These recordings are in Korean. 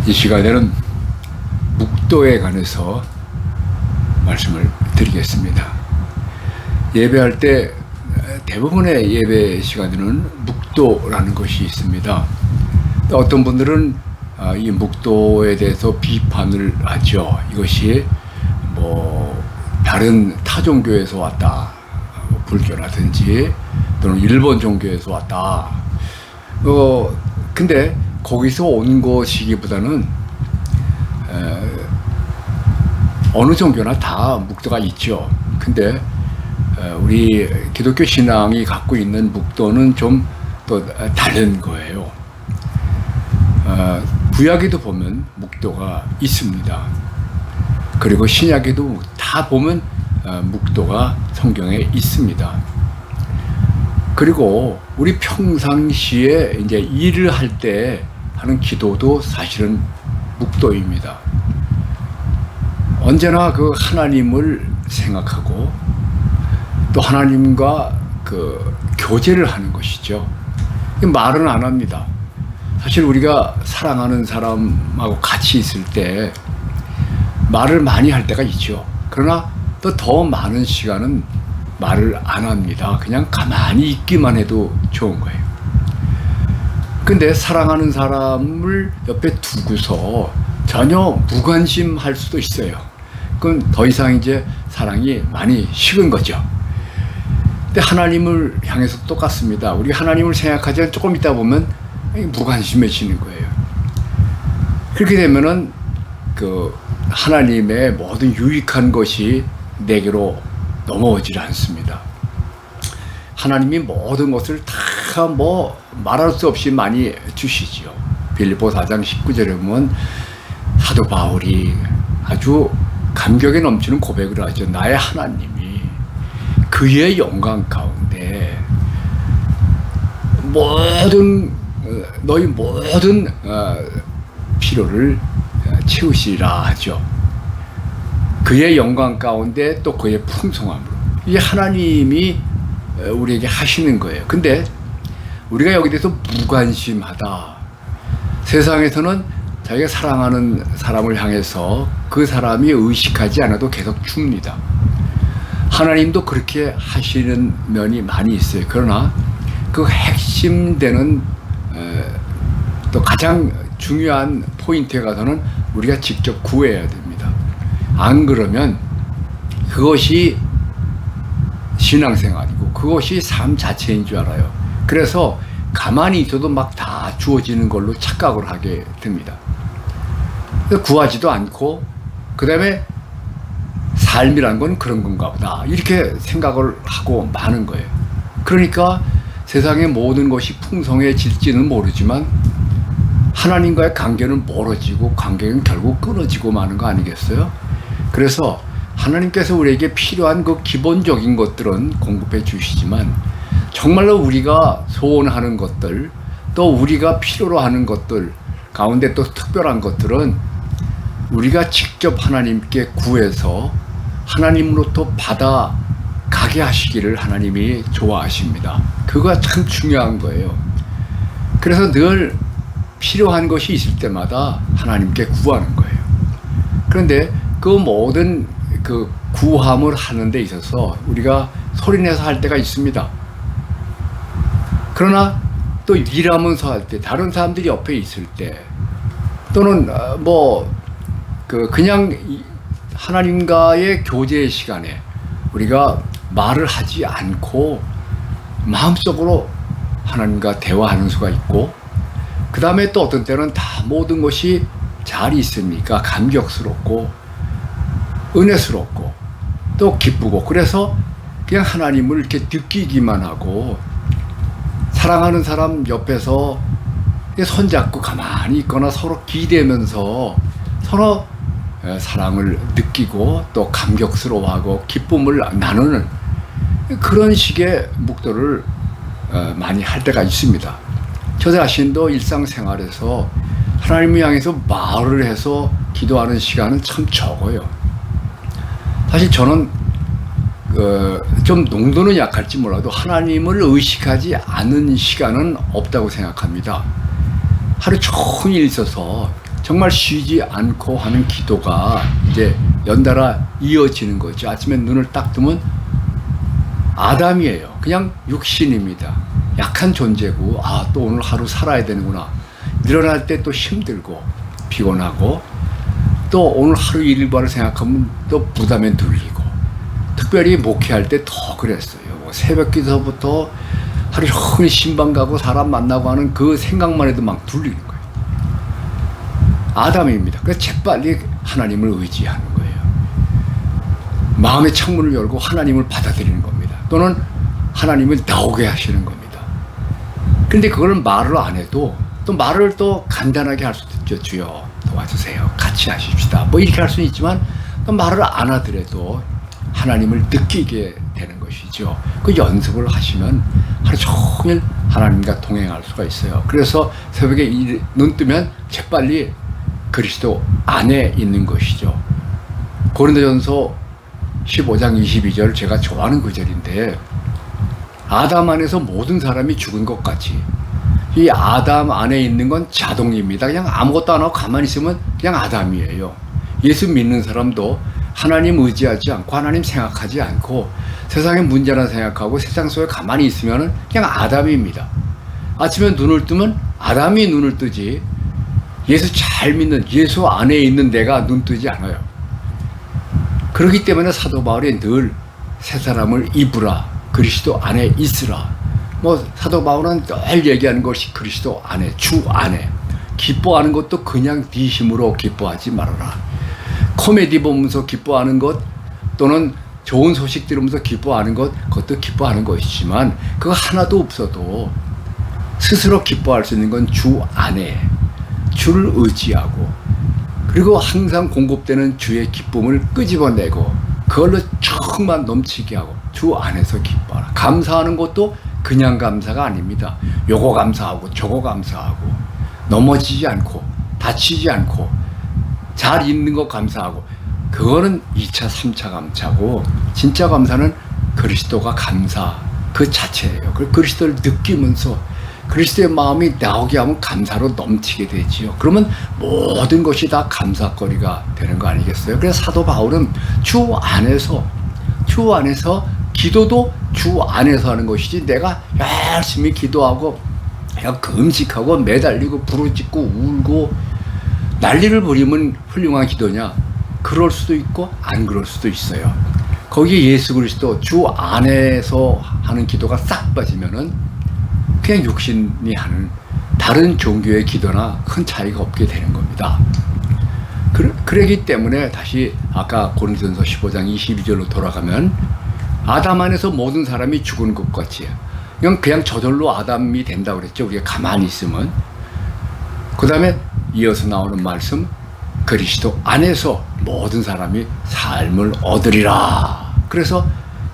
이 시간에는 묵도에 관해서 말씀을 드리겠습니다. 예배할 때 대부분의 예배 시간에는 묵도라는 것이 있습니다. 어떤 분들은 이 묵도에 대해서 비판을 하죠. 이것이 다른 타 종교에서 왔다, 불교라든지 또는 일본 종교에서 왔다. 근데 거기서 온 것이기보다는 어느 종교나 다 묵도가 있죠. 근데 우리 기독교 신앙이 갖고 있는 묵도는 좀 또 다른 거예요. 구약에도 보면 묵도가 있습니다. 그리고 신약에도 다 보면 묵도가 성경에 있습니다. 그리고 우리 평상시에 이제 일을 할 때 하는 기도도 사실은 묵도입니다. 언제나 그 하나님을 생각하고 또 하나님과 그 교제를 하는 것이죠. 말은 안 합니다. 사실 우리가 사랑하는 사람하고 같이 있을 때 말을 많이 할 때가 있죠. 그러나 또 더 많은 시간은 말을 안 합니다. 그냥 가만히 있기만 해도 좋은 거예요. 근데 사랑하는 사람을 옆에 두고서 전혀 무관심할 수도 있어요. 그건 더 이상 이제 사랑이 많이 식은 거죠. 근데 하나님을 향해서 똑같습니다. 우리 하나님을 생각하지 조금 있다 보면 무관심해지는 거예요. 그렇게 되면은 그 하나님의 모든 유익한 것이 내게로 넘어오질 않습니다. 하나님이 모든 것을 다 말할 수 없이 많이 주시지요. 빌립보 4장 19절에 보면 사도 바울이 아주 감격에 넘치는 고백을 하죠. 나의 하나님이 그의 영광 가운데 너희 모든 필요를 채우시리라 하죠. 그의 영광 가운데 또 그의 풍성함으로. 이게 하나님이 우리에게 하시는 거예요. 근데 우리가 여기 대해서 무관심하다. 세상에서는 자기가 사랑하는 사람을 향해서 그 사람이 의식하지 않아도 계속 줍니다. 하나님도 그렇게 하시는 면이 많이 있어요. 그러나 그 핵심되는 또 가장 중요한 포인트에 가서는 우리가 직접 구해야 됩니다. 안 그러면 그것이 신앙생활이고 그것이 삶 자체인 줄 알아요. 그래서 가만히 있어도 막 다 주어지는 걸로 착각을 하게 됩니다. 구하지도 않고 그 다음에 삶이란 건 그런 건가 보다 이렇게 생각을 하고 마는 거예요. 그러니까 세상의 모든 것이 풍성해질지는 모르지만 하나님과의 관계는 멀어지고 관계는 결국 끊어지고 마는 거 아니겠어요? 그래서 하나님께서 우리에게 필요한 그 기본적인 것들은 공급해 주시지만 정말로 우리가 소원하는 것들 또 우리가 필요로 하는 것들 가운데 또 특별한 것들은 우리가 직접 하나님께 구해서 하나님으로부터 받아가게 하시기를 하나님이 좋아하십니다. 그거가 참 중요한 거예요. 그래서 늘 필요한 것이 있을 때마다 하나님께 구하는 거예요. 그런데 그 모든 그 구함을 하는 데 있어서 우리가 소리내서 할 때가 있습니다. 그러나 또 일하면서 할 때, 다른 사람들이 옆에 있을 때, 또는 그냥 하나님과의 교제의 시간에 우리가 말을 하지 않고 마음속으로 하나님과 대화하는 수가 있고, 그 다음에 또 어떤 때는 다 모든 것이 잘 있으니까 감격스럽고 은혜스럽고 또 기쁘고, 그래서 그냥 하나님을 이렇게 느끼기만 하고 사랑하는 사람 옆에서 손잡고 가만히 있거나 서로 기대면서 서로 사랑을 느끼고 또 감격스러워하고 기쁨을 나누는 그런 식의 묵도를 많이 할 때가 있습니다. 저 자신도 일상생활에서 하나님을 향해서 말을 해서 기도하는 시간은 참 적어요. 사실 저는 좀 농도는 약할지 몰라도 하나님을 의식하지 않은 시간은 없다고 생각합니다. 하루 종일 있어서 정말 쉬지 않고 하는 기도가 이제 연달아 이어지는 거죠. 아침에 눈을 딱 뜨면 아담이에요. 그냥 육신입니다. 약한 존재고, 또 오늘 하루 살아야 되는구나. 일어날 때 또 힘들고 피곤하고, 또 오늘 하루 일과를 생각하면 또 부담에 눌리고, 특별히 목회할 때 더 그랬어요. 새벽 기도부터 하루 종일 신방 가고 사람 만나고 하는 그 생각만 해도 막 눌리는 거예요. 아담입니다. 그래서 재빨리 하나님을 의지하는 거예요. 마음의 창문을 열고 하나님을 받아들이는 겁니다. 또는 하나님을 나오게 하시는 겁니다. 근데 그걸 말을 안 해도 또 말을 또 간단하게 할 수도 있죠. 주여 도와주세요. 같이 하십시다. 뭐 이렇게 할 수는 있지만 또 말을 안 하더라도 하나님을 느끼게 되는 것이죠. 그 연습을 하시면 하루 종일 하나님과 동행할 수가 있어요. 그래서 새벽에 눈 뜨면 재빨리 그리스도 안에 있는 것이죠. 고린도전서 15장 22절 제가 좋아하는 구절인데, 아담 안에서 모든 사람이 죽은 것 같이 이 아담 안에 있는 건 자동입니다. 그냥 아무것도 안 하고 가만히 있으면 그냥 아담이에요. 예수 믿는 사람도 하나님 의지하지 않고 하나님 생각하지 않고 세상의 문제나 생각하고 세상 속에 가만히 있으면 그냥 아담입니다. 아침에 눈을 뜨면 아담이 눈을 뜨지 예수 잘 믿는 예수 안에 있는 내가 눈 뜨지 않아요. 그렇기 때문에 사도 바울이 늘 새 사람을 입으라, 그리스도 안에 있으라. 사도 바울은 늘 얘기하는 것이 그리스도 안에, 주 안에. 기뻐하는 것도 그냥 네 힘으로 기뻐하지 말아라. 코미디 보면서 기뻐하는 것, 또는 좋은 소식 들으면서 기뻐하는 것, 그것도 기뻐하는 것이지만 그거 하나도 없어도 스스로 기뻐할 수 있는 건 주 안에, 주를 의지하고, 그리고 항상 공급되는 주의 기쁨을 끄집어내고 그걸로 정말 넘치게 하고 주 안에서 기뻐하라. 감사하는 것도 그냥 감사가 아닙니다. 요거 감사하고 저거 감사하고, 넘어지지 않고 다치지 않고 잘 있는 것 감사하고, 그거는 2차 3차 감사고, 진짜 감사는 그리스도가 감사 그 자체예요. 그리스도를 느끼면서 그리스도의 마음이 나오게 하면 감사로 넘치게 되지요. 그러면 모든 것이 다 감사거리가 되는 거 아니겠어요? 그래서 사도 바울은 주 안에서 기도도 주 안에서 하는 것이지, 내가 열심히 기도하고 그냥 금식하고 매달리고 부르짖고 울고 난리를 부리면 훌륭한 기도냐? 그럴 수도 있고 안 그럴 수도 있어요. 거기에 예수 그리스도 주 안에서 하는 기도가 싹 빠지면은 그냥 육신이 하는 다른 종교의 기도나 큰 차이가 없게 되는 겁니다. 그러기 때문에 다시 아까 고린도전서 15장 22절로 돌아가면, 아담 안에서 모든 사람이 죽은 것 같이 그냥 저절로 아담이 된다고 그랬죠. 우리가 가만히 있으면. 그 다음에 이어서 나오는 말씀, 그리스도 안에서 모든 사람이 삶을 얻으리라. 그래서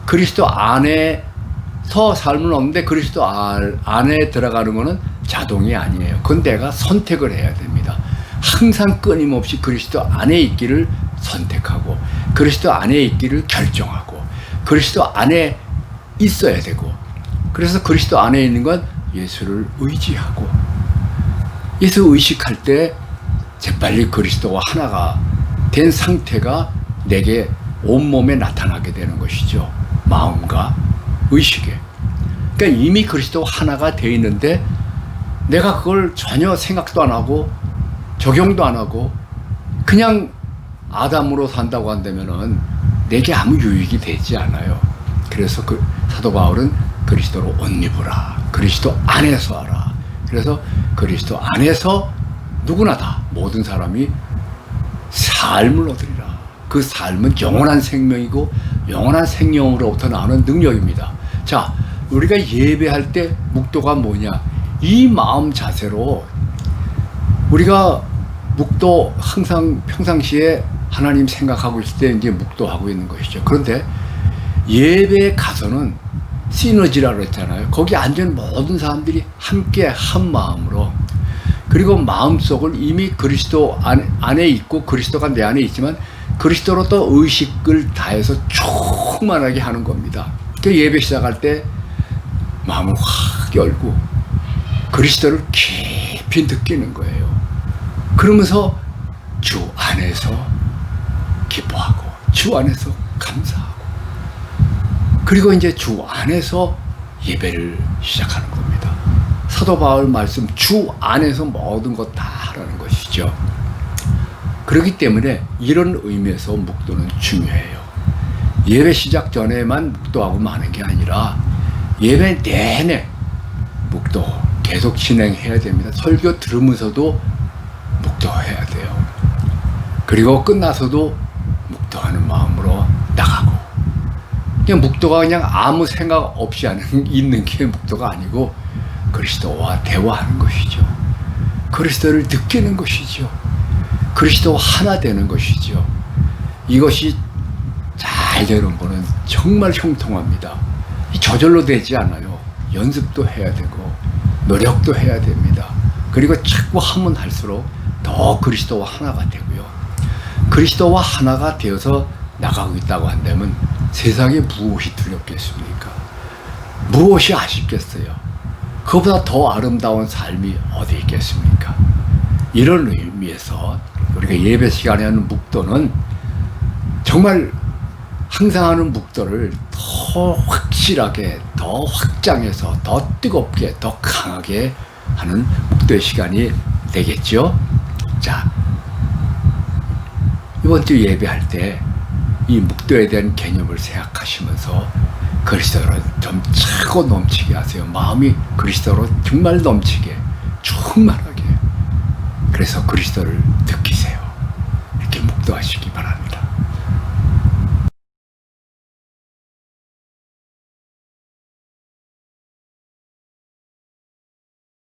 그리스도 안에서 삶을 얻는데 그리스도 안에 들어가는 거는 자동이 아니에요. 그건 내가 선택을 해야 됩니다. 항상 끊임없이 그리스도 안에 있기를 선택하고, 그리스도 안에 있기를 결정하고, 그리스도 안에 있어야 되고, 그래서 그리스도 안에 있는 건 예수를 의지하고, 예수 의식할 때 재빨리 그리스도와 하나가 된 상태가 내게 온몸에 나타나게 되는 것이죠. 마음과 의식에. 그러니까 이미 그리스도와 하나가 돼 있는데 내가 그걸 전혀 생각도 안 하고 적용도 안 하고 그냥 아담으로 산다고 한다면은 내게 아무 유익이 되지 않아요. 그래서 그 사도 바울은 그리스도로 옷 입으라. 그리스도 안에서 하라. 그래서 그리스도 안에서 누구나 다 모든 사람이 삶을 얻으리라. 그 삶은 영원한 생명이고 영원한 생명으로부터 나오는 능력입니다. 자, 우리가 예배할 때 묵도가 뭐냐? 이 마음 자세로 우리가 묵도 항상 평상시에 하나님 생각하고 있을 때 이제 묵도하고 있는 것이죠. 그런데 예배에 가서는 시너지라고 했잖아요. 거기 앉은 모든 사람들이 함께 한 마음으로, 그리고 마음속을 이미 그리스도 안에 있고 그리스도가 내 안에 있지만 그리스도로 또 의식을 다해서 충만하게 하는 겁니다. 그 예배 시작할 때 마음을 확 열고 그리스도를 깊이 느끼는 거예요. 그러면서 주 안에서 기뻐하고 주 안에서 감사하고 그리고 이제 주 안에서 예배를 시작하는 겁니다. 사도 바울 말씀 주 안에서 모든 것 다 하라는 것이죠. 그렇기 때문에 이런 의미에서 묵도는 중요해요. 예배 시작 전에만 묵도하고 마는 게 아니라 예배 내내 묵도 계속 진행해야 됩니다. 설교 들으면서도 묵도해야 돼요. 그리고 끝나서도 묵도하는 마음으로 나가고 그냥 묵도가 그냥 아무 생각 없이 있는 게 묵도가 아니고 그리스도와 대화하는 것이죠. 그리스도를 느끼는 것이죠. 그리스도와 하나 되는 것이죠. 이것이 잘 되는 거는 정말 형통합니다. 저절로 되지 않아요. 연습도 해야 되고 노력도 해야 됩니다. 그리고 자꾸 하면 할수록 더 그리스도와 하나가 되고요. 그리스도와 하나가 되어서 나가고 있다고 한다면 세상에 무엇이 두렵겠습니까? 무엇이 아쉽겠어요? 그보다 더 아름다운 삶이 어디 있겠습니까? 이런 의미에서 우리가 예배 시간에 하는 묵도는 정말 항상 하는 묵도를 더 확실하게, 더 확장해서, 더 뜨겁게, 더 강하게 하는 묵도의 시간이 되겠죠? 자, 이번 주 예배할 때 이 묵도에 대한 개념을 생각하시면서 그리스도로 좀 차고 넘치게 하세요. 마음이 그리스도로 정말 넘치게, 충만하게. 그래서 그리스도를 느끼세요. 이렇게 묵도하시기 바랍니다.